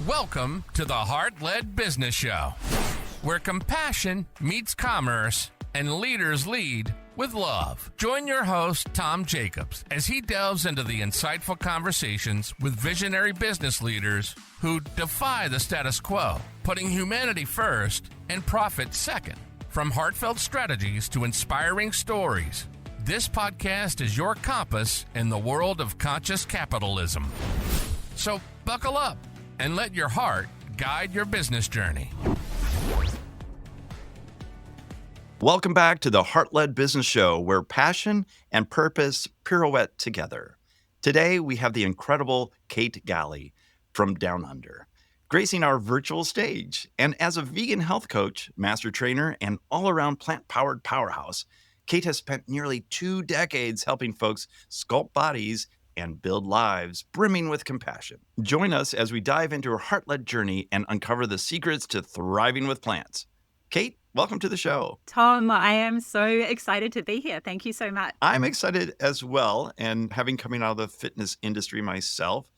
Welcome to the Heart-Led Business Show, where compassion meets commerce and leaders lead with love. Join your host, Tom Jacobs, as he delves into the insightful conversations with visionary business leaders who defy the status quo, putting humanity first and profit second. From heartfelt strategies to inspiring stories, this podcast is your compass in the world of conscious capitalism. So buckle up and let your heart guide your business journey. Welcome back to the Heart-Led Business Show, where passion and purpose pirouette together. Today, we have the incredible Kate Galli from Down Under, gracing our virtual stage. And as a vegan health coach, master trainer, and all-around plant-powered powerhouse, Kate has spent nearly 2 decades helping folks sculpt bodies and build lives brimming with compassion. Join us as we dive into her heart-led journey and uncover the secrets to thriving with plants. Kate, welcome to the show. Tom, I am so excited to be here. Thank you so much. I'm excited as well. And having coming out of the fitness industry myself,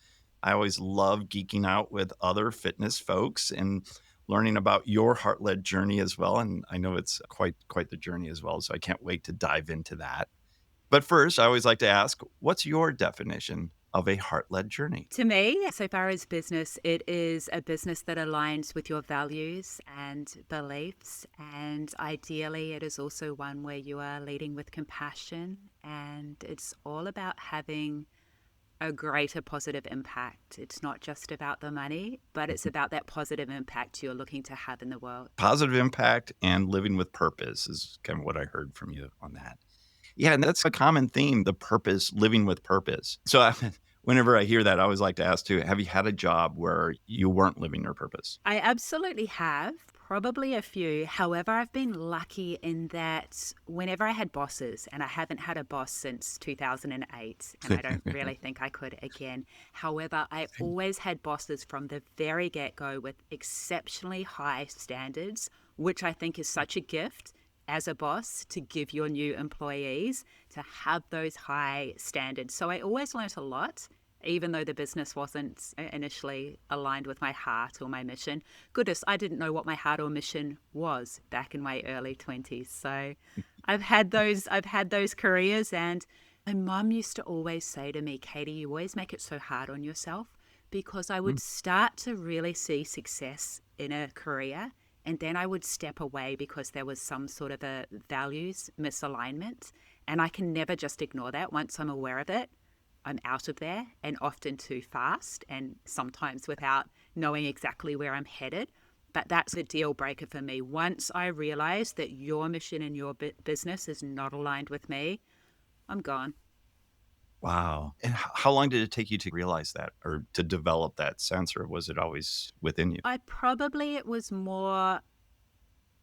I always love geeking out with other fitness folks and learning about your heart-led journey as well. And I know it's quite the journey as well. So I can't wait to dive into that. But first, I always like to ask, what's your definition of a heart-led journey? To me, so far as business, it is a business that aligns with your values and beliefs. And ideally, it is also one where you are leading with compassion. And it's all about having a greater positive impact. It's not just about the money, but it's about that positive impact you're looking to have in the world. Positive impact and living with purpose is kind of what I heard from you on that. Yeah, and that's a common theme, the purpose, living with purpose. So whenever I hear that, I always like to ask too, have you had a job where you weren't living your purpose? I absolutely have, probably a few. However, I've been lucky in that whenever I had bosses, and I haven't had a boss since 2008, and I don't really think I could again. However, I always had bosses from the very get-go with exceptionally high standards, which I think is such a gift as a boss to give your new employees, to have those high standards. So I always learnt a lot, even though the business wasn't initially aligned with my heart or my mission. Goodness, I didn't know what my heart or mission was back in my early 20s. So I've had those careers, and my mum used to always say to me, Katie, you always make it so hard on yourself, because I would start to really see success in a career, and then I would step away because there was some sort of a values misalignment. And I can never just ignore that. Once I'm aware of it, I'm out of there, and often too fast, and sometimes without knowing exactly where I'm headed. But that's a deal breaker for me. Once I realize that your mission and your business is not aligned with me, I'm gone. Wow. And how long did it take you to realize that, or to develop that sense, or was it always within you? It was more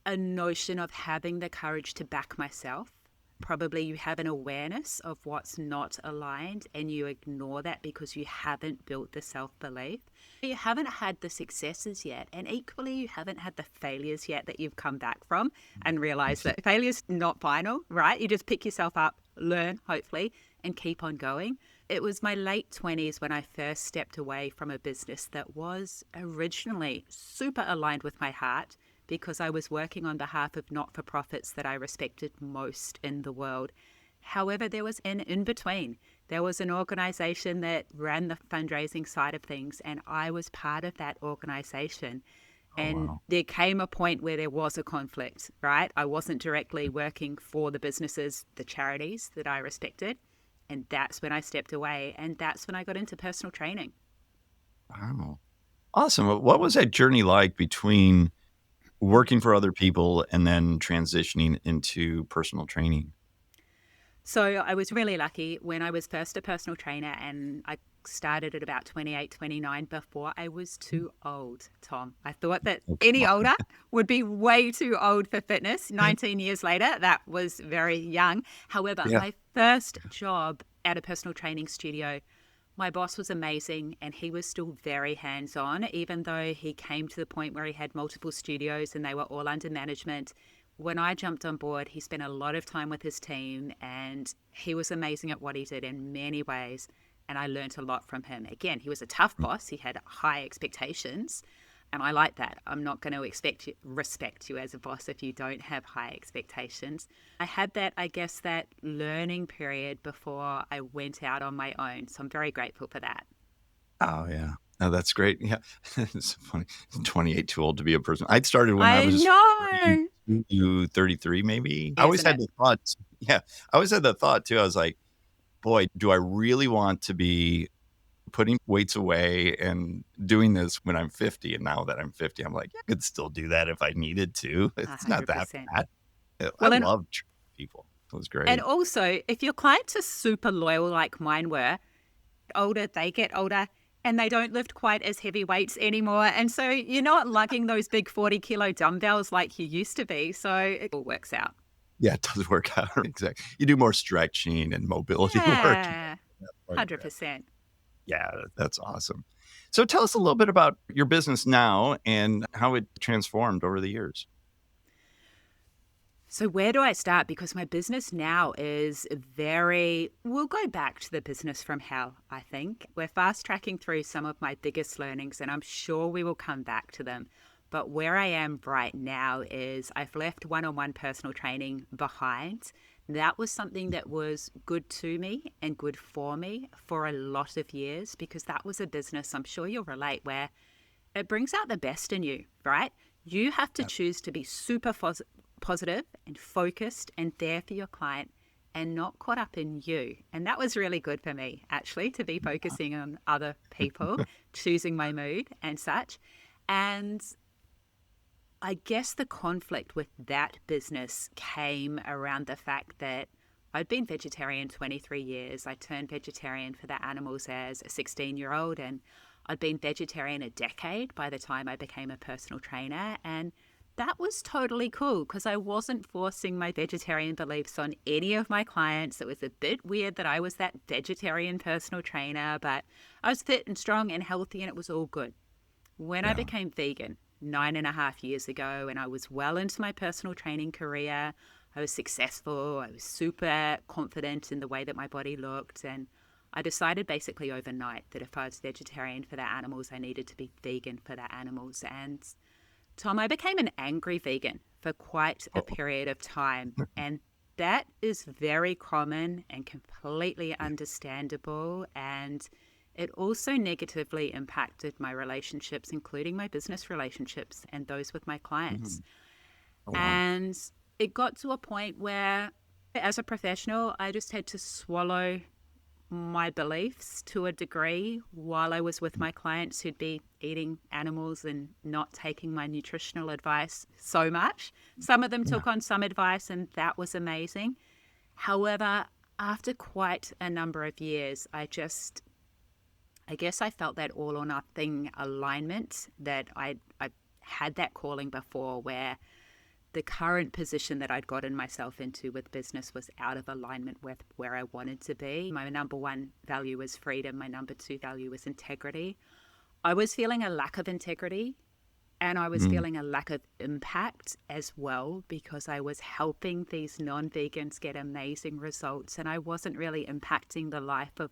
a notion of having the courage to back myself. Probably you have an awareness of what's not aligned, and you ignore that because you haven't built the self-belief. You haven't had the successes yet, and equally you haven't had the failures yet that you've come back from and realized that failure's not final, right? You just pick yourself up, learn, hopefully, and keep on going. It was my late 20s when I first stepped away from a business that was originally super aligned with my heart, because I was working on behalf of not-for-profits that I respected most in the world. However, there was an in-between. There was an organization that ran the fundraising side of things, and I was part of that organization. And there came a point where there was a conflict, right? I wasn't directly working for the businesses, the charities that I respected. And that's when I stepped away. And that's when I got into personal training. Wow. Awesome. What was that journey like between working for other people and then transitioning into personal training? So I was really lucky when I was first a personal trainer, and I started at about 28, 29 before I was too old, Tom. I thought that any older would be way too old for fitness. 19 years later, that was very young. However, my first job at a personal training studio, my boss was amazing, and he was still very hands-on, even though he came to the point where he had multiple studios and they were all under management. When I jumped on board, he spent a lot of time with his team, and he was amazing at what he did in many ways. and I learned a lot from him. Again, he was a tough boss. He had high expectations, and I like that. I'm not going to respect you as a boss if you don't have high expectations. I had that, I guess, that learning period before I went out on my own. So I'm very grateful for that. Oh, yeah. No, that's great. Yeah. It's funny. 28, too old to be a person. I started when I I was know, 33, maybe. I always isn't had it? the thought, yeah, I always had the thought too. I was like, boy, do I really want to be putting weights away and doing this when I'm 50? And now that I'm 50, I'm like, yeah, I could still do that if I needed to. It's not that 100%. bad. I Well, love people. It was and great. also, if your clients are super loyal like mine were, they get older and they don't lift quite as heavy weights anymore. And so you're not lugging those big 40-kilo dumbbells like you used to be. So it all works out. Yeah, it does work out. Exactly. You do more stretching and mobility work. Yeah, That part of it. 100%. Yeah, that's awesome. So tell us a little bit about your business now and how it transformed over the years. So where do I start? Because my business now is we'll go back to the business from hell, I think. We're fast tracking through some of my biggest learnings, and I'm sure we will come back to them. But where I am right now is I've left one-on-one personal training behind. That was something that was good to me and good for me for a lot of years, because that was a business, I'm sure you'll relate, where it brings out the best in you, right? You have to Yeah. choose to be super positive and focused and there for your client and not caught up in you. And that was really good for me, actually, to be focusing on other people, choosing my mood and such. And I guess the conflict with that business came around the fact that I'd been vegetarian 23 years. I turned vegetarian for the animals as a 16-year-old, and I'd been vegetarian a decade by the time I became a personal trainer. And that was totally cool because I wasn't forcing my vegetarian beliefs on any of my clients. It was a bit weird that I was that vegetarian personal trainer, but I was fit and strong and healthy, and it was all good. When I Yeah. became vegan 9.5 years ago, and I was well into my personal training career, I was successful, I was super confident in the way that my body looked, and I decided basically overnight that if I was vegetarian for the animals, I needed to be vegan for the animals. And Tom, I became an angry vegan for quite a Oh, period of time, and that is very common and completely understandable. And it also negatively impacted my relationships, including my business relationships and those with my clients. mhm. Oh, wow. And it got to a point where, as a professional, I just had to swallow my beliefs to a degree while I was with my clients who'd be eating animals and not taking my nutritional advice so much. Some of them Yeah. took on some advice, and that was amazing. However, after quite a number of years, I guess I felt that all or nothing alignment that I had that calling before, where the current position that I'd gotten myself into with business was out of alignment with where I wanted to be. My number one value was freedom. My number two value was integrity. I was feeling a lack of integrity, and I was Mm. feeling a lack of impact as well, because I was helping these non-vegans get amazing results, and I wasn't really impacting the life of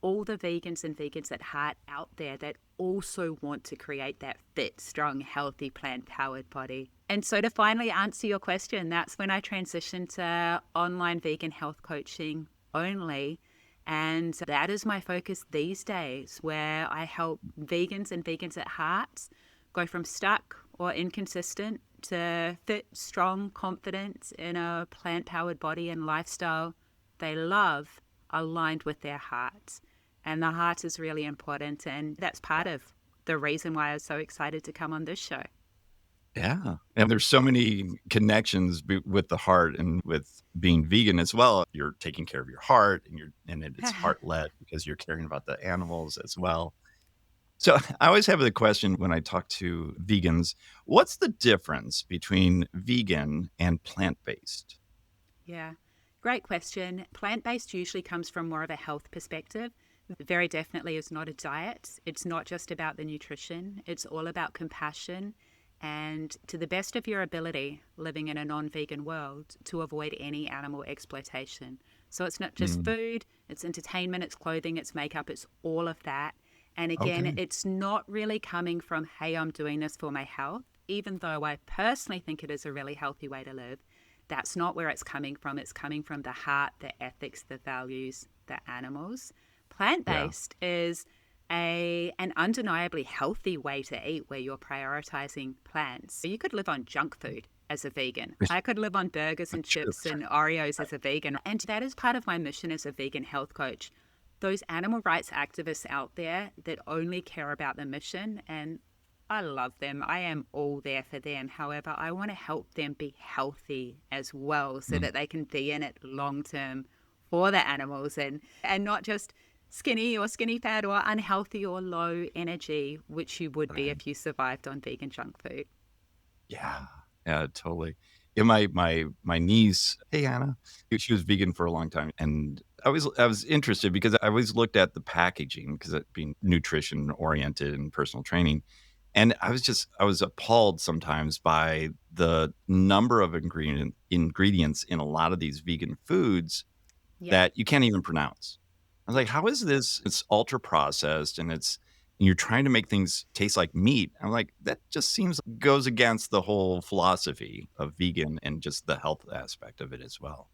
all the vegans and vegans at heart out there that also want to create that fit, strong, healthy, plant-powered body. And so to finally answer your question, that's when I transitioned to online vegan health coaching only. And that is my focus these days, where I help vegans and vegans at heart go from stuck or inconsistent to fit, strong, confident in a plant-powered body and lifestyle they love, aligned with their heart. And the heart is really important. And that's part of the reason why I was so excited to come on this show. Yeah. And there's so many connections with the heart and with being vegan as well. You're taking care of your heart and it's heart led because you're caring about the animals as well. So I always have the question when I talk to vegans, what's the difference between vegan and plant-based? Yeah, great question. Plant-based usually comes from more of a health perspective. Very definitely is not a diet. It's not just about the nutrition. It's all about compassion and, to the best of your ability, living in a non-vegan world to avoid any animal exploitation. So it's not just food, it's entertainment, it's clothing, it's makeup, it's all of that. And again, Okay. it's not really coming from, hey, I'm doing this for my health, even though I personally think it is a really healthy way to live. That's not where it's coming from. It's coming from the heart, the ethics, the values, the animals. Yeah. Plant-based is an undeniably healthy way to eat where you're prioritizing plants. So you could live on junk food as a vegan. I could live on burgers and True. chips and Oreos as a vegan. And that is part of my mission as a vegan health coach. Those animal rights activists out there that only care about the mission, and I love them. I am all there for them. However, I want to help them be healthy as well so Mm, that they can be in it long term for the animals and not just skinny or skinny fat or unhealthy or low energy, which you would be right. if you survived on vegan junk food. Yeah. Yeah, totally. Yeah, my niece, hey Anna, she was vegan for a long time, and I was interested because I always looked at the packaging because it being nutrition oriented and personal training, and I was appalled sometimes by the number of ingredients in a lot of these vegan foods Yeah. that you can't even pronounce. I was like, "How is this? It's ultra processed and you're trying to make things taste like meat." I'm like, "That just seems goes against the whole philosophy of vegan and just the health aspect of it as well."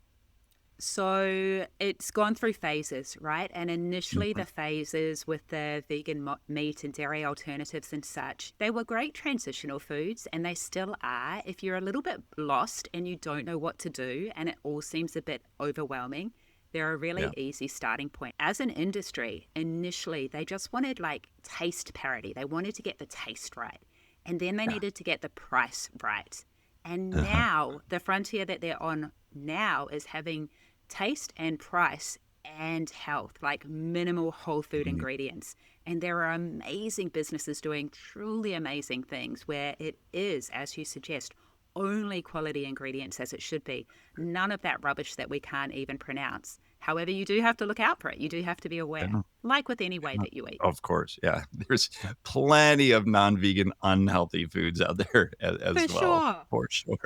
So it's gone through phases, right? And initially, Mhm. the phases with the vegan meat and dairy alternatives and such, they were great transitional foods, and they still are. If you're a little bit lost and you don't know what to do, and it all seems a bit overwhelming, they're a really Yeah. easy starting point. As an industry, initially, they just wanted like taste parity, they wanted to get the taste right, and then they Yeah. needed to get the price right. And Uh-huh. now, the frontier that they're on now is having taste and price and health, like minimal whole food Mhm. ingredients. And there are amazing businesses doing truly amazing things where it is, as you suggest, only quality ingredients as it should be. None of that rubbish that we can't even pronounce. However, you do have to look out for it. You do have to be aware, Yeah. like with any way Yeah. that you eat. Of course, yeah. There's plenty of non-vegan, unhealthy foods out there For as well, sure. for sure.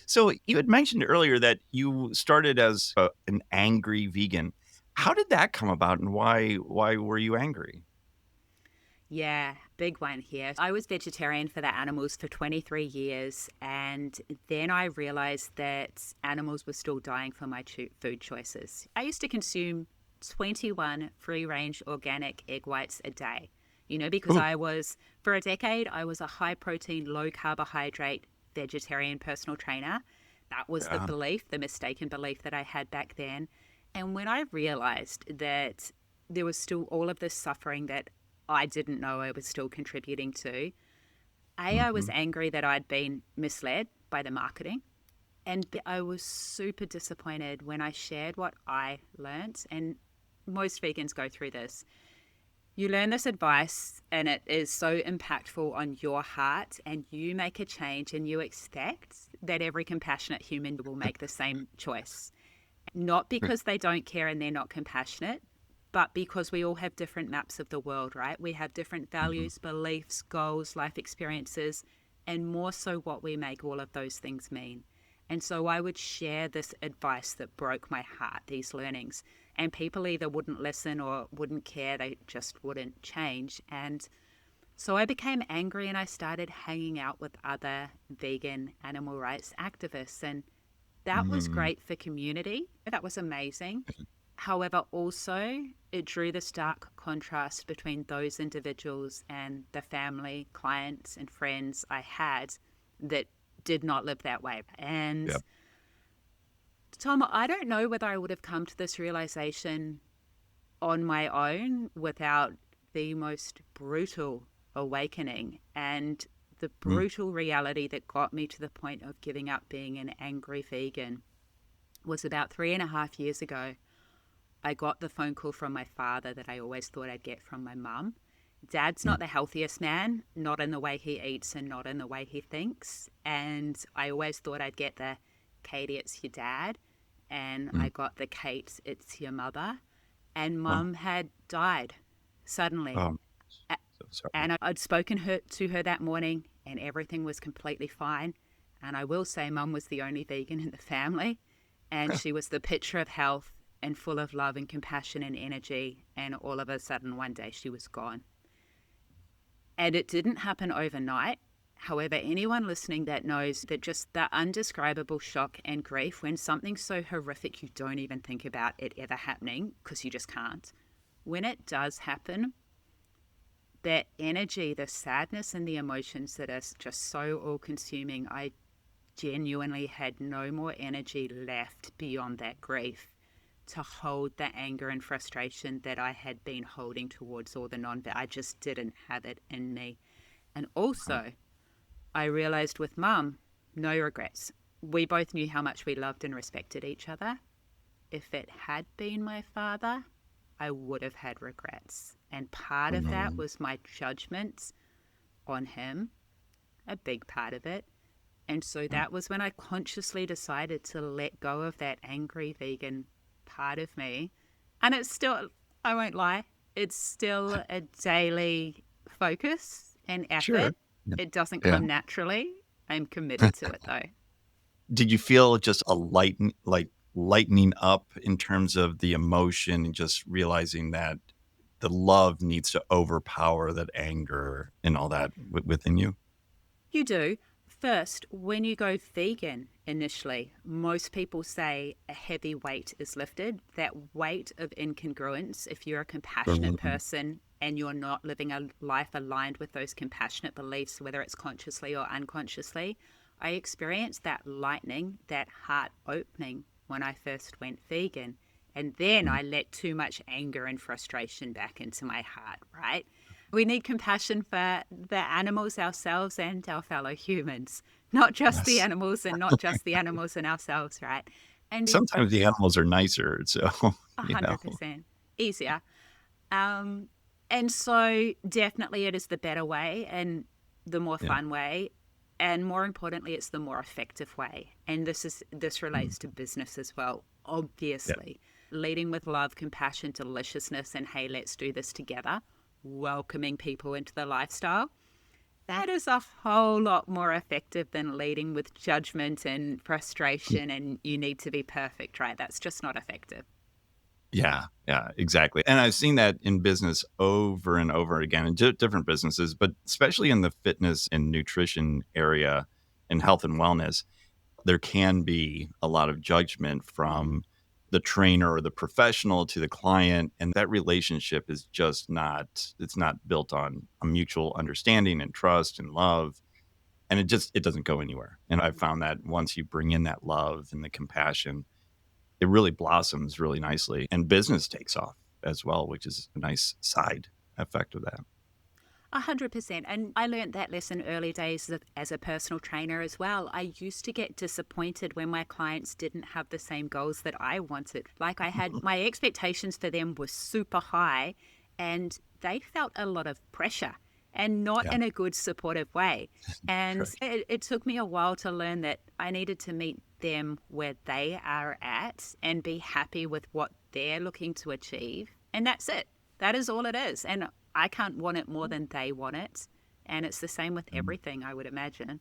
So you had mentioned earlier that you started as an angry vegan. How did that come about, and why were you angry? Yeah, big one here. I was vegetarian for the animals for 23 years, and then I realized that animals were still dying for my food choices. I used to consume 21 free range organic egg whites a day, because Ooh, for a decade, I was a high protein, low carbohydrate vegetarian personal trainer. That was the yeah, belief, the mistaken belief that I had back then. And when I realized that there was still all of this suffering that I didn't know I was still contributing to. I was mhm, angry that I'd been misled by the marketing. And I was super disappointed when I shared what I learnt. And most vegans go through this. You learn this advice, and it is so impactful on your heart, and you make a change, and you expect that every compassionate human will make the same choice. Not because they don't care and they're not compassionate, but because we all have different maps of the world, right? We have different mhm, values, beliefs, goals, life experiences, and more so what we make all of those things mean. And so I would share this advice that broke my heart, these learnings. And people either wouldn't listen or wouldn't care, they just wouldn't change. And so I became angry and I started hanging out with other vegan animal rights activists. And that was mhm, great for community. That was amazing. However, also, it drew the stark contrast between those individuals and the family, clients, and friends I had that did not live that way. And yep, Tom, I don't know whether I would have come to this realization on my own without the most brutal awakening and the mm, brutal reality that got me to the point of giving up being an angry vegan was about 3.5 years ago. I got the phone call from my father that I always thought I'd get from my mum. Dad's mm, not the healthiest man, not in the way he eats and not in the way he thinks. And I always thought I'd get the Katie, it's your dad. And mm. I got the Kate, it's your mother. And Oh, mum had died suddenly. oh, so sorry. And I'd spoken to her that morning and everything was completely fine. And I will say mum was the only vegan in the family. And she was the picture of health and full of love and compassion and energy. And all of a sudden, one day she was gone. And it didn't happen overnight. However, anyone listening that knows that just the undescribable shock and grief when something so horrific you don't even think about it ever happening, because you just can't. When it does happen, that energy, the sadness and the emotions that are just so all-consuming, I genuinely had no more energy left beyond that grief to hold the anger and frustration that I had been holding towards all the I just didn't have it in me. And also, I realized with Mum, no regrets. We both knew how much we loved and respected each other. If it had been my father, I would have had regrets. And part of that was my judgment on him, a big part of it. And so that was when I consciously decided to let go of that angry vegan part of me. And it's still, I won't lie, it's still a daily focus and effort. Sure. It doesn't Yeah. come naturally. I'm committed to it though. Did you feel just a lightening up in terms of the emotion and just realizing that the love needs to overpower that anger and all that within you? You do. First, when you go vegan initially, most people say a heavy weight is lifted. That weight of incongruence, if you're a compassionate person and you're not living a life aligned with those compassionate beliefs, whether it's consciously or unconsciously, I experienced that lightening, that heart opening when I first went vegan. And then I let too much anger and frustration back into my heart, right? We need compassion for the animals ourselves and our fellow humans, not just the Yes. animals and not just the animals and ourselves, right? And Sometimes the animals are nicer, so, you know. 100% easier. And so definitely it is the better way and the more Yeah. fun way. And more importantly, it's the more effective way. And this relates to business as well, obviously. Leading with love, compassion, deliciousness, and hey, let's do this together. Welcoming people into the lifestyle. That is a whole lot more effective than leading with judgment and frustration and you need to be perfect, right? That's just not effective. Yeah, exactly. And I've seen that in business over and over again in different businesses, but especially in the fitness and nutrition area and health and wellness, there can be a lot of judgment from the trainer or the professional to the client. And that relationship is just it's not built on a mutual understanding and trust and love. And it doesn't go anywhere. And I found that once you bring in that love and the compassion, it really blossoms really nicely and business takes off as well, which is a nice side effect of that. 100%. And I learned that lesson early days as a personal trainer as well. I used to get disappointed when my clients didn't have the same goals that I wanted. Like I had my expectations for them were super high and they felt a lot of pressure and not Yeah. in a good supportive way. And Correct. it took me a while to learn that I needed to meet them where they are at and be happy with what they're looking to achieve. And that's it. That is all it is. And I can't want it more than they want it. And it's the same with everything, I would imagine.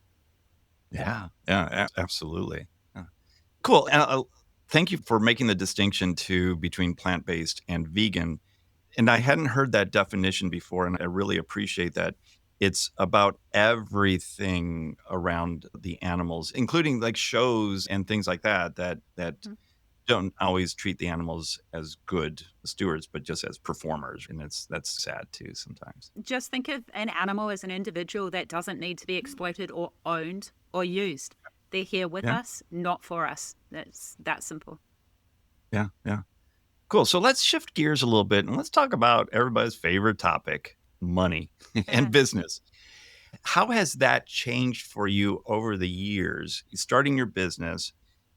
Yeah. Absolutely. Yeah. Cool. And thank you for making the distinction too between plant-based and vegan. And I hadn't heard that definition before, and I really appreciate that. It's about everything around the animals, including like shows and things like that don't always treat the animals as good stewards, but just as performers. And that's sad too sometimes. Just think of an animal as an individual that doesn't need to be exploited or owned or used. They're here with Yeah. us, not for us. That's that simple. Yeah. Cool. So let's shift gears a little bit and let's talk about everybody's favorite topic, money and Yeah. business. How has that changed for you over the years, starting your business?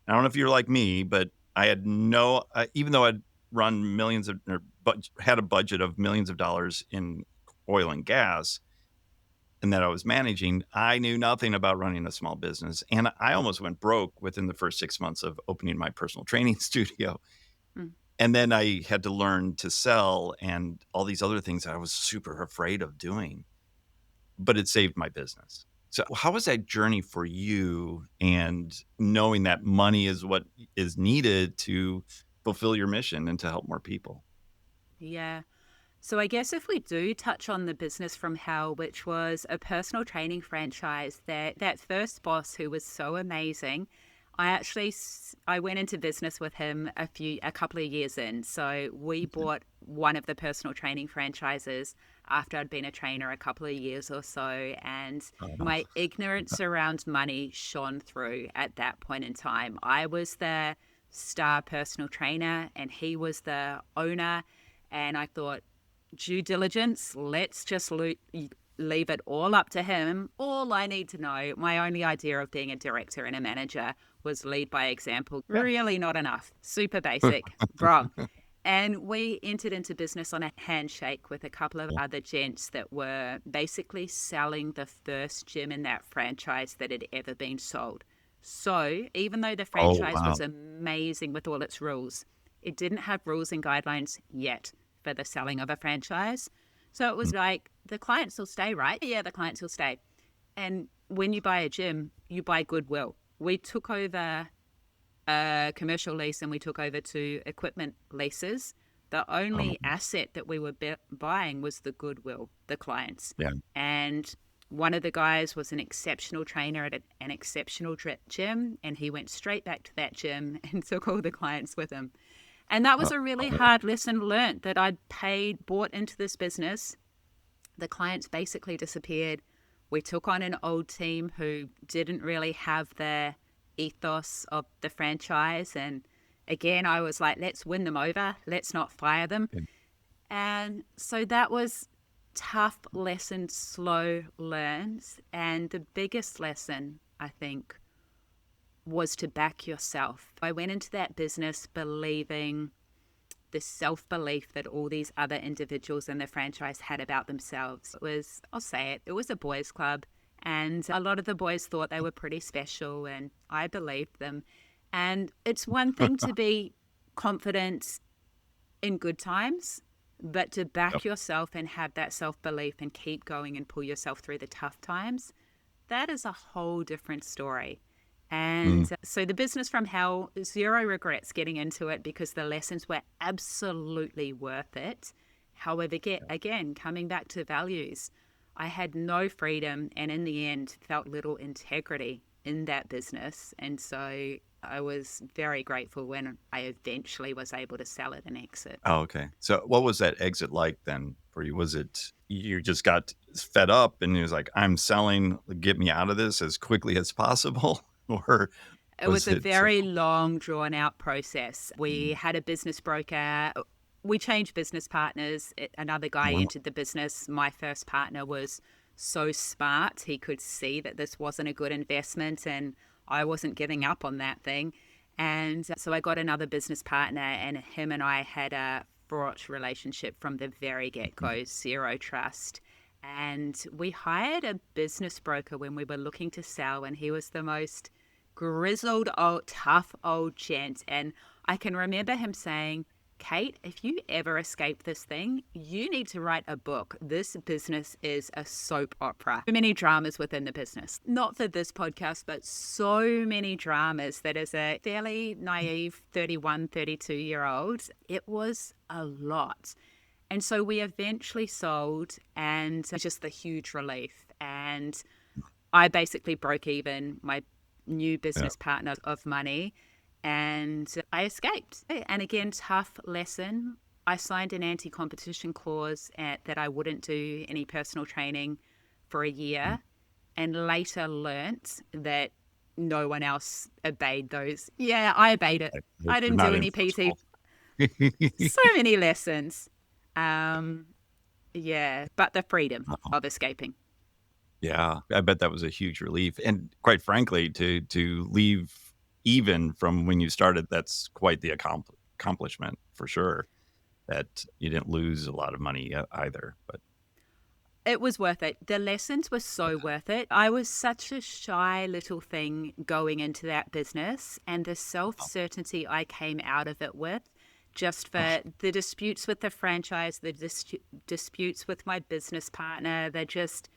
I don't know if you're like me, but I had even though I'd run millions of, or had a budget of millions of dollars in oil and gas and that I was managing, I knew nothing about running a small business. And I almost went broke within the first 6 months of opening my personal training studio. Mm. And then I had to learn to sell and all these other things I was super afraid of doing, but it saved my business. So how was that journey for you and knowing that money is what is needed to fulfill your mission and to help more people? Yeah. So I guess if we do touch on the business from hell, which was a personal training franchise, that first boss who was so amazing, I went into business with him a couple of years in. So we bought one of the personal training franchises after I'd been a trainer a couple of years or so, and Oh, my ignorance around money shone through at that point in time. I was the star personal trainer and he was the owner, and I thought, due diligence, let's just leave it all up to him. All I need to know, my only idea of being a director and a manager was lead by example. yeah. Really not enough. Super basic. Wrong. And we entered into business on a handshake with a couple of Yeah. other gents that were basically selling the first gym in that franchise that had ever been sold. So even though the Oh, franchise wow. was amazing with all its rules, it didn't have rules and guidelines yet for the selling of a franchise. So it was like, the clients will stay, right? Yeah, the clients will stay. And when you buy a gym, you buy goodwill. We took over a commercial lease and we took over two equipment leases. The Oh, only asset that we were buying was the goodwill, the clients. yeah. And one of the guys was an exceptional trainer at an exceptional gym, and he went straight back to that gym and took all the clients with him. And that was Oh, a really oh, hard lesson learned, that I'd bought into this business. The clients basically disappeared. We took on an old team who didn't really have the ethos of the franchise. And again, I was like, let's win them over. Let's not fire them. yeah. And so that was tough lessons, slow learns. And the biggest lesson, I think, was to back yourself. I went into that business believing the self-belief that all these other individuals in the franchise had about themselves. It was, I'll say it, it was a boys' club, and a lot of the boys thought they were pretty special, and I believed them. And it's one thing to be confident in good times, but to Yep. back yourself and have that self-belief and keep going and pull yourself through the tough times, that is a whole different story. Mm, And so the business from hell, zero regrets getting into it because the lessons were absolutely worth it. However, again, coming back to values, I had no freedom and in the end felt little integrity in that business. And so I was very grateful when I eventually was able to sell it and exit. oh, okay. So what was that exit like then for you? Was it you just got fed up and you was like, I'm selling, get me out of this as quickly as possible? Or It was was a it very long, drawn out process. We mm, had a business broker. We changed business partners. Another guy wow. entered the business. My first partner was so smart. He could see that this wasn't a good investment and I wasn't giving up on that thing. And so I got another business partner, and him and I had a fraught relationship from the very get go, zero trust. And we hired a business broker when we were looking to sell, and he was the most grizzled old tough old gent. And I can remember him saying, Kate, if you ever escape this thing, you need to write a book. This business is a soap opera. So many dramas within the business. Not for this podcast, but so many dramas that as a fairly naive 31, 32-year-old, it was a lot. And so we eventually sold, and just the huge relief. And I basically broke even my new Yeah. business partner of money, and I escaped. And again, tough lesson. I signed an anti-competition clause that I wouldn't do any personal training for a year, and later learnt that no one else obeyed those. Yeah, I obeyed it. Like, I they're didn't not do any PT. enforceable. So many lessons. Um, yeah, but the freedom of escaping. Yeah, I bet that was a huge relief, and quite frankly, to leave even from when you started, that's quite the accomplishment for sure, that you didn't lose a lot of money, either, but It was worth it. The lessons were so worth it. I was such a shy little thing going into that business, and the self-certainty I came out of it with, just oh, for the disputes with the franchise, the disputes with my business partner, they're just,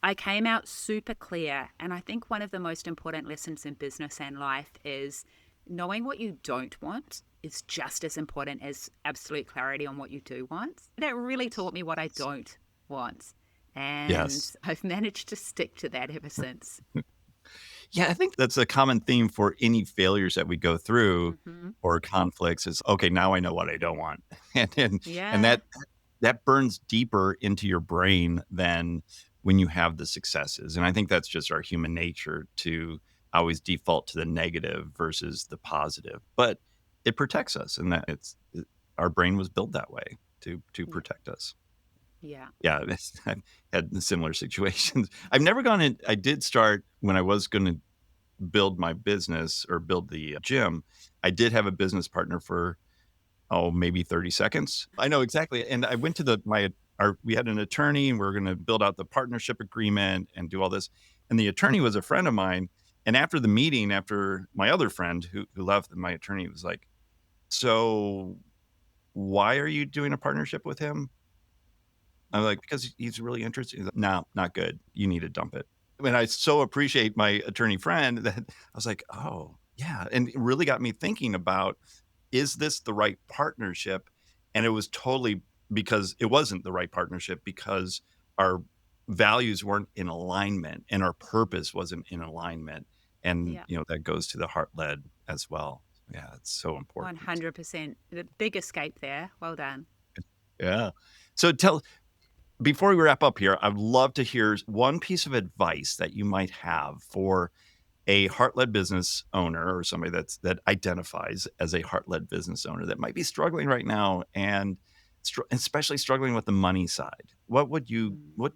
I came out super clear. And I think one of the most important lessons in business and life is knowing what you don't want is just as important as absolute clarity on what you do want. That really taught me what I don't want. And Yes. I've managed to stick to that ever since. Yeah, I think that's a common theme for any failures that we go through Hmm. or conflicts is, okay, now I know what I don't want. And Yeah. that burns deeper into your brain than when you have the successes. And I think that's just our human nature to always default to the negative versus the positive. But it protects us, and our brain was built that way to Yeah. protect us. Yeah. Yeah, I've had similar situations. I've never gone in. I did start when I was going to build my business or build the gym. I did have a business partner for maybe 30 seconds. I know exactly. And I went to we had an attorney and we are going to build out the partnership agreement and do all this. And the attorney was a friend of mine. And after the meeting, after my other friend who left, my attorney was like, "So why are you doing a partnership with him?" I'm like, "Because he's really interested." He's like, "No, not good. You need to dump it." I mean, I so appreciate my attorney friend that I was like, "Oh, yeah." And it really got me thinking about, is this the right partnership? And it was totally because it wasn't the right partnership because our values weren't in alignment and our purpose wasn't in alignment. And, Yeah. that goes to the heart led as well. Yeah, it's so important. 100%. The big escape there. Well done. Yeah. So before we wrap up here, I'd love to hear one piece of advice that you might have for a heart-led business owner or somebody that identifies as a heart-led business owner that might be struggling right now and especially struggling with the money side. What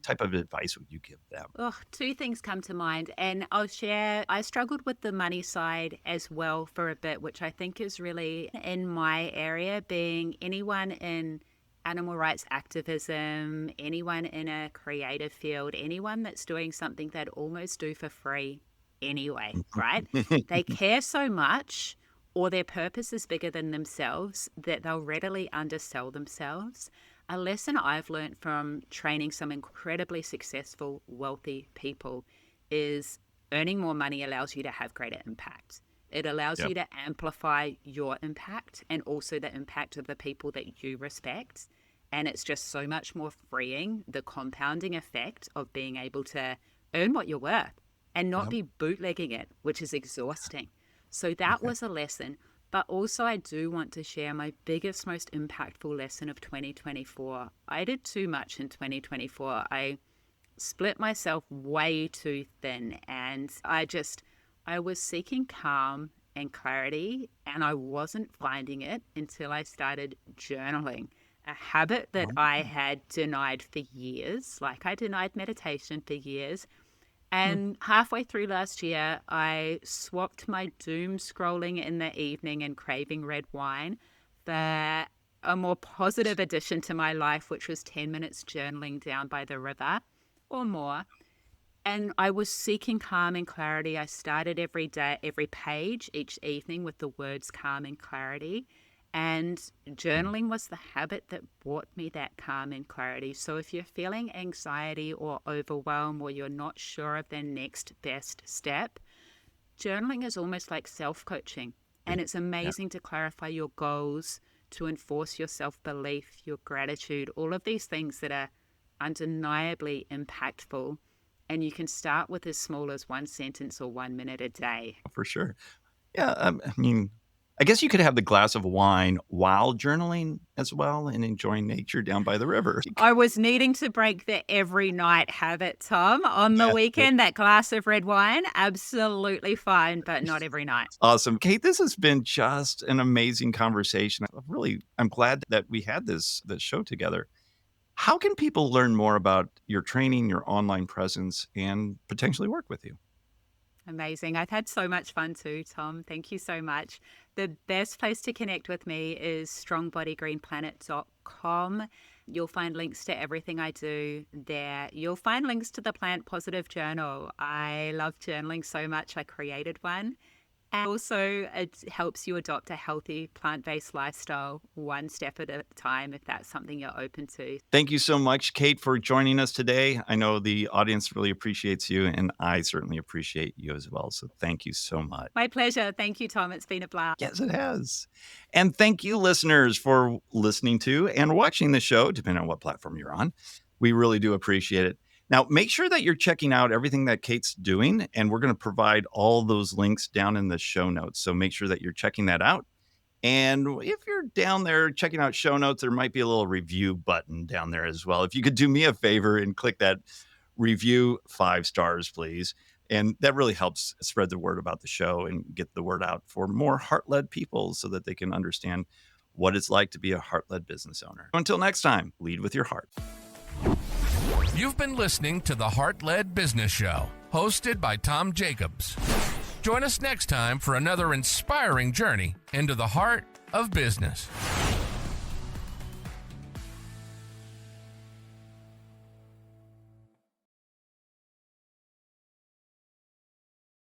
type of advice would you give them? Oh, two things come to mind, and I'll share. I struggled with the money side as well for a bit, which I think is really in my area, being anyone in animal rights activism, anyone in a creative field, anyone that's doing something they'd almost do for free anyway, right? They care so much, or their purpose is bigger than themselves, that they'll readily undersell themselves. A lesson I've learned from training some incredibly successful, wealthy people is earning more money allows you to have greater impact. It allows Yep. you to amplify your impact and also the impact of the people that you respect. And it's just so much more freeing, the compounding effect of being able to earn what you're worth and not Yep. be bootlegging it, which is exhausting. So that was a lesson. But also, I do want to share my biggest, most impactful lesson of 2024. I did too much in 2024. I split myself way too thin, and I was seeking calm and clarity, and I wasn't finding it until I started journaling, a habit that I had denied for years. Like I denied meditation for years. Hmm. And halfway through last year, I swapped my doom scrolling in the evening and craving red wine for a more positive addition to my life, which was 10 minutes journaling down by the river or more. And I was seeking calm and clarity. I started every day, every page each evening with the words calm and clarity. And journaling was the habit that brought me that calm and clarity. So if you're feeling anxiety or overwhelm or you're not sure of the next best step, journaling is almost like self-coaching. And it's Yeah, amazing to clarify your goals, to enforce your self-belief, your gratitude, all of these things that are undeniably impactful. And you can start with as small as one sentence or 1 minute a day. for sure. Yeah, I mean, I guess you could have the glass of wine while journaling as well and enjoying nature down by the river. I was needing to break the every night habit, Tom. On the Yeah. weekend, that glass of red wine, absolutely fine, but not every night. Awesome. Kate, this has been just an amazing conversation. I'm glad that we had this show together. How can people learn more about your training, your online presence, and potentially work with you? Amazing. I've had so much fun too, Tom. Thank you so much. The best place to connect with me is strongbodygreenplanet.com. You'll find links to everything I do there. You'll find links to the Plant Positive Journal. I love journaling so much, I created one. And also, it helps you adopt a healthy plant-based lifestyle one step at a time if that's something you're open to. Thank you so much, Kate, for joining us today. I know the audience really appreciates you, and I certainly appreciate you as well. So thank you so much. My pleasure. Thank you, Tom. It's been a blast. Yes, it has. And thank you, listeners, for listening to and watching the show, depending on what platform you're on. We really do appreciate it. Now, make sure that you're checking out everything that Kate's doing, and we're going to provide all those links down in the show notes. So make sure that you're checking that out. And if you're down there checking out show notes, there might be a little review button down there as well. If you could do me a favor and click that review 5 stars, please. And that really helps spread the word about the show and get the word out for more heart-led people so that they can understand what it's like to be a heart-led business owner. Until next time, lead with your heart. You've been listening to the Heart-Led Business Show, hosted by Tom Jacobs. Join us next time for another inspiring journey into the heart of business.